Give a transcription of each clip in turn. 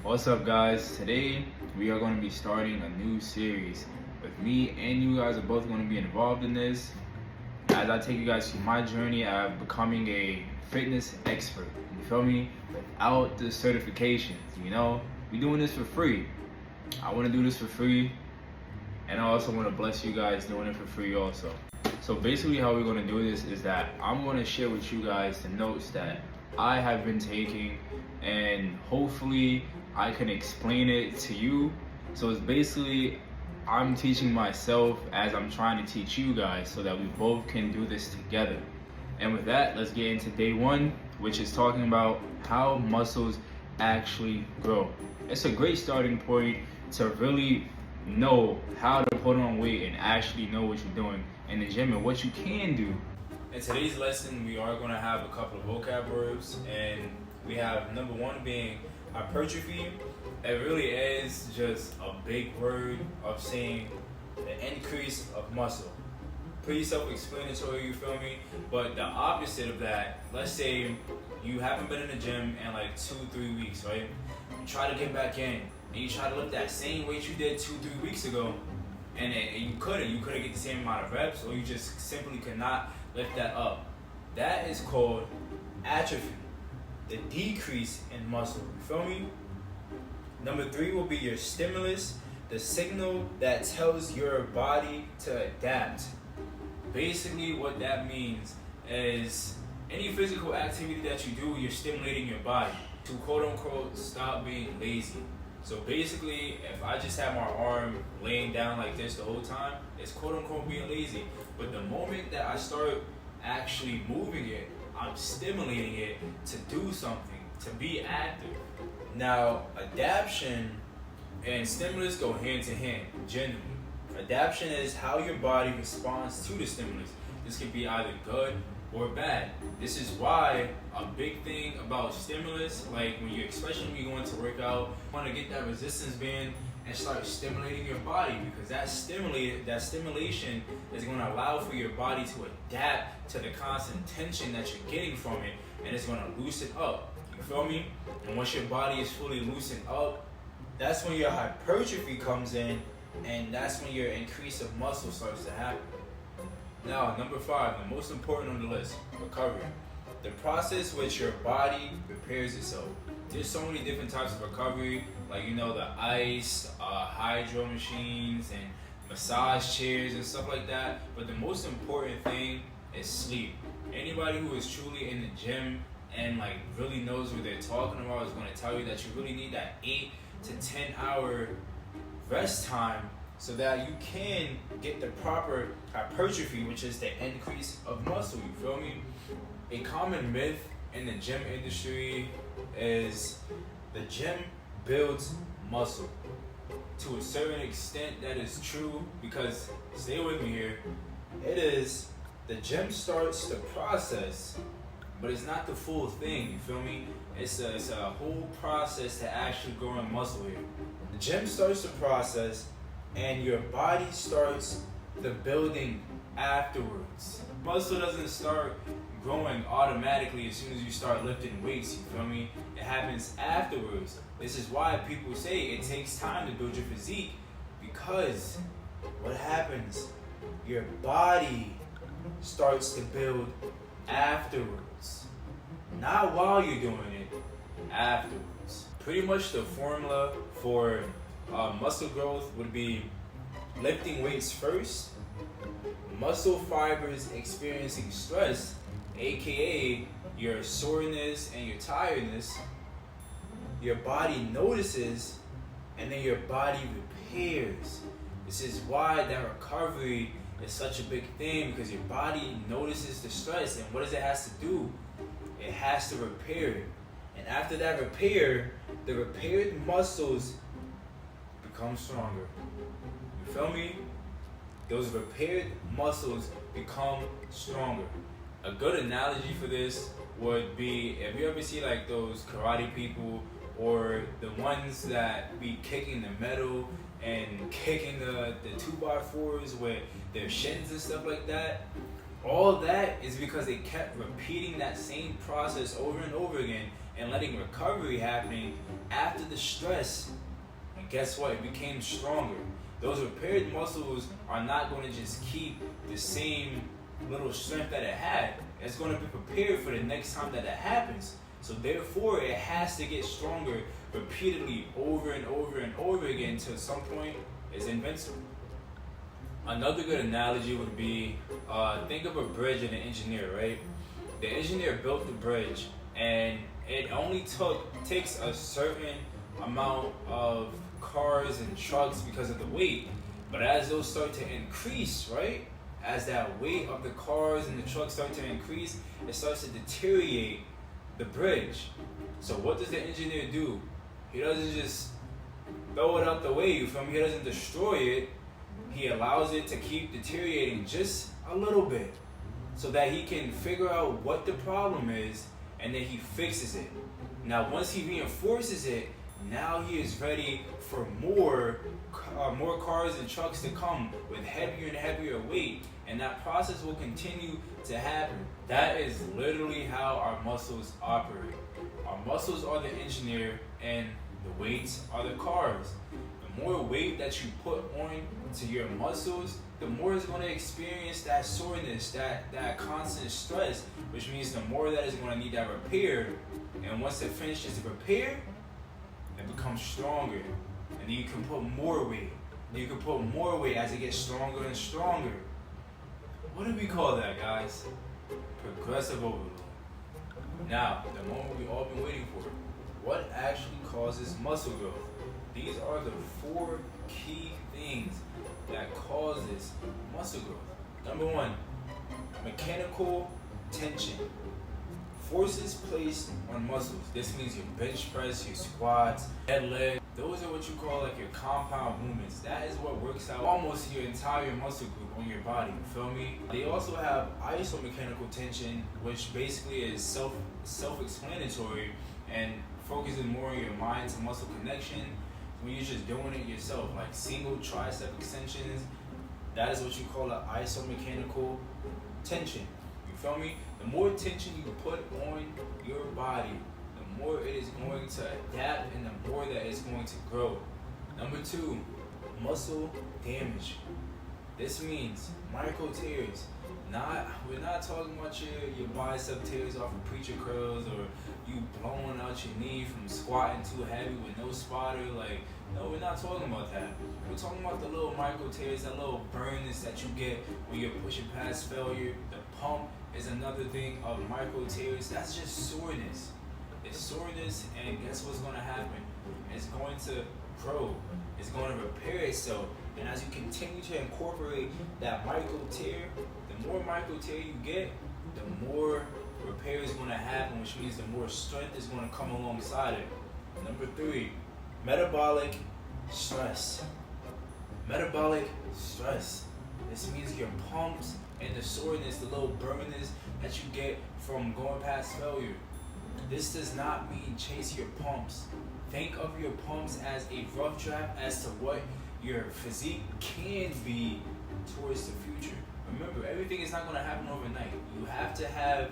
What's up, guys? Today we are going to be starting a new series. With me and you guys are both going to be involved in this as I take you guys through my journey of becoming a fitness expert. You feel me? Without the certifications, we're doing this for free. I want to do this for free, and I also want to bless you guys doing it for free also. So basically how we're going to do this is that I'm going to share with you guys the notes that I have been taking, and hopefully I can explain it to you. So it's basically I'm teaching myself as I'm trying to teach you guys so that we both can do this together. And with that, let's get into day one, which is talking about how muscles actually grow. It's a great starting point to really know how to put on weight and actually know what you're doing in the gym and what you can do. In today's lesson, we are going to have a couple of vocab words, and we have number one being hypertrophy. It really is just a big word of saying the increase of muscle. Pretty self-explanatory, you feel me? But the opposite of that, let's say you haven't been in the gym in like 2-3 weeks, right? You try to get back in, and you try to lift that same weight you did 2-3 weeks ago, and you couldn't get the same amount of reps, or you just simply could not lift that up. That is called atrophy, the decrease in muscle. You feel me? Number three will be your stimulus, the signal that tells your body to adapt. Basically, what that means is any physical activity that you do, you're stimulating your body to quote unquote stop being lazy. So basically, if I just have my arm laying down like this the whole time, it's quote unquote being lazy. But the moment that I start actually moving it, I'm stimulating it to do something, to be active. Now, adaptation and stimulus go hand to hand, generally. Adaptation is how your body responds to the stimulus. This can be either good or bad. This is why a big thing about stimulus, like especially when you go into workout, you want to get that resistance band and start stimulating your body, because that stimulation is going to allow for your body to adapt to the constant tension that you're getting from it, and it's going to loosen up. You feel me? And once your body is fully loosened up, that's when your hypertrophy comes in, and that's when your increase of muscle starts to happen. Now, number five, the most important on the list, recovery. The process which your body repairs itself. There's so many different types of recovery, like the ice, hydro machines, and massage chairs and stuff like that. But the most important thing is sleep. Anybody who is truly in the gym and really knows what they're talking about is going to tell you that you really need that 8 to 10 hour rest time so that you can get the proper hypertrophy, which is the increase of muscle. You feel me? A common myth in the gym industry is the gym builds muscle. To a certain extent, that is true, because stay with me here. It is the gym starts the process, but it's not the full thing. You feel me? It's a whole process to actually growing muscle here. The gym starts the process, and your body starts the building afterwards. Muscle doesn't start growing automatically as soon as you start lifting weights, you feel me? It happens afterwards. This is why people say it takes time to build your physique, because what happens? Your body starts to build afterwards. Not while you're doing it, afterwards. Pretty much the formula for muscle growth would be lifting weights first, muscle fibers experiencing stress, aka your soreness and your tiredness, your body notices, and then your body repairs. This is why that recovery is such a big thing, because your body notices the stress, and what does it has to do? It has to repair it. And after that repair, the repaired muscles become stronger. You feel me? Those repaired muscles become stronger. A good analogy for this would be, if you ever see those karate people, or the ones that be kicking the metal and kicking the 2x4s with their shins and stuff like that, all that is because they kept repeating that same process over and over again, and letting recovery happening after the stress. And guess what? It became stronger. Those repaired muscles are not going to just keep the same little strength that it had. It's going to be prepared for the next time that happens. So therefore, it has to get stronger repeatedly over and over and over again until some point it's invincible. Another good analogy would be, think of a bridge and an engineer, right? The engineer built the bridge, and it only takes a certain amount of cars and trucks because of the weight. But as those start to increase, right? As that weight of the cars and the trucks start to increase, it starts to deteriorate the bridge. So what does the engineer do? He doesn't just throw it out the way, you feel me? He doesn't destroy it. He allows it to keep deteriorating just a little bit so that he can figure out what the problem is, and then he fixes it. Now, once he reinforces it, now he is ready for more cars and trucks to come with heavier and heavier weight, and that process will continue to happen. That is literally how our muscles operate. Our muscles are the engineer, and the weights are the cars. The more weight that you put on to your muscles, the more it's going to experience that soreness, that constant stress, which means the more that is going to need that repair. And once it finishes the repair, it becomes stronger. And then you can put more weight. And you can put more weight as it gets stronger and stronger. What do we call that, guys? Progressive overload. Now, the moment we've all been waiting for. What actually causes muscle growth? These are the 4 key things that causes muscle growth. Number 1, mechanical tension. Forces placed on muscles. This means your bench press, your squats, head leg. Those are what you call like your compound movements. That is what works out almost your entire muscle group on your body. You feel me? They also have isomechanical tension, which basically is self-explanatory and focuses more on your mind to muscle connection. When you're just doing it yourself, like single tricep extensions, that is what you call an isomechanical tension. You feel me? The more tension you put on your body, the more it is going to adapt and the more that it's going to grow. Number 2, muscle damage. This means micro tears. We're not talking about your bicep tears off of preacher curls, or you blowing out your knee from squatting too heavy with no spotter. No, we're not talking about that. We're talking about the little micro tears, that little burnness that you get when you're pushing past failure. The pump is another thing of micro tears. That's just soreness. It's soreness, and guess what's going to happen? It's going to grow. It's going to repair itself. And as you continue to incorporate that micro tear, the more micro tear you get, the more repair is going to happen, which means the more strength is going to come alongside it. Number 3, metabolic stress. Metabolic stress. This means your pumps and the soreness, the little burnness that you get from going past failure. This does not mean chase your pumps. Think of your pumps as a rough draft as to what your physique can be towards the future. Remember, everything is not going to happen overnight. You have to have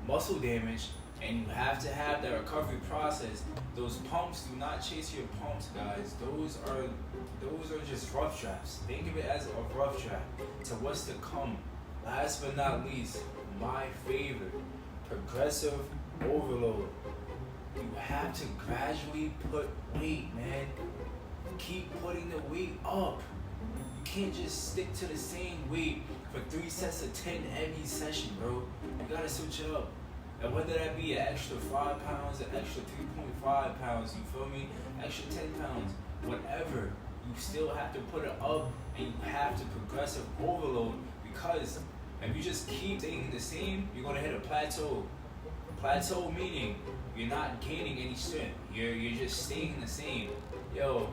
muscle damage, and you have to have that recovery process. Those pumps, do not chase your pumps, guys. Those are just rough drafts. Think of it as a rough draft to what's to come. Last but not least, my favorite, progressive overload. You have to gradually put weight, man. Keep putting the weight up. You can't just stick to the same weight for 3 sets of 10 every session, bro. You gotta switch it up. And whether that be an extra 5 pounds, an extra 3.5 pounds, you feel me? Extra 10 pounds, whatever. You still have to put it up, and you have to progressive overload, because if you just keep staying the same, you're gonna hit a plateau. Plateau meaning you're not gaining any strength. You're just staying the same. Yo,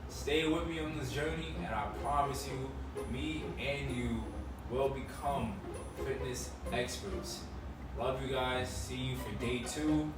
stay with me on this journey, and I promise you, me and you will become fitness experts. Love you guys. See you for day 2.